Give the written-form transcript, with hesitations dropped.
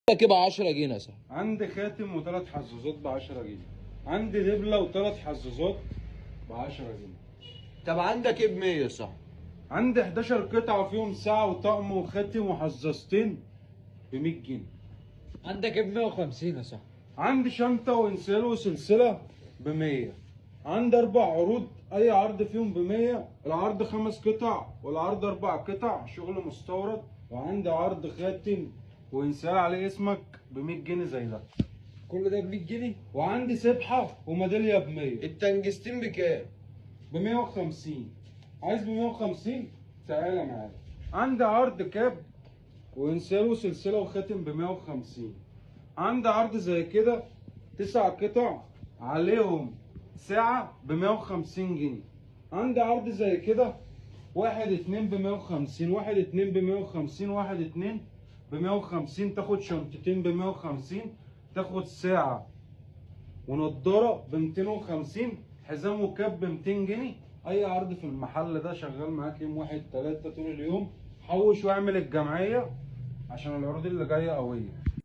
لك ب 10 جنيه صح؟ عندي خاتم وثلاث حظاظات ب 10 جنيه. عندي دبله وثلاث حظاظات ب 10 جنيه. طب عندك ايه ب 100 صح؟ عندي 11 قطعه فيهم ساعه وطقم وخاتم وحظاظتين ب 100 جنيه. عندك ايه ب 150 يا صح؟ عندي شنطه وانسيال وسلسله ب 100. عندي 4 عروض، اي عرض فيهم ب 100. العرض 5 قطع والعرض 4 قطع شغل مستورد. وعندي عرض خاتم وانسيال عليه اسمك ب 100 جنيه زي ده. كل ده ب 100 جنيه؟ وعندي سبحه وميداليه ب 100. التنجستين بكام؟ ب 150. عايز ب 150؟ تعالى معايا. عندي عرض كاب وانسيال وسلسله وخاتم ب 150. عندي عرض زي كده 9 قطع عليهم ساعه ب 150 جنيه. عندي عرض زي كده 1 2 ب 150، 1 2 ب 150، 1 2 ب 150. تاخد شنطتين ب 150، تاخد ساعه ونضاره ب 250، حزام وكاب ب 200 جنيه. اي عرض في المحل ده شغال معاك يوم 1 3 طول اليوم. حوش واعمل الجمعيه عشان العروض اللي جايه قويه.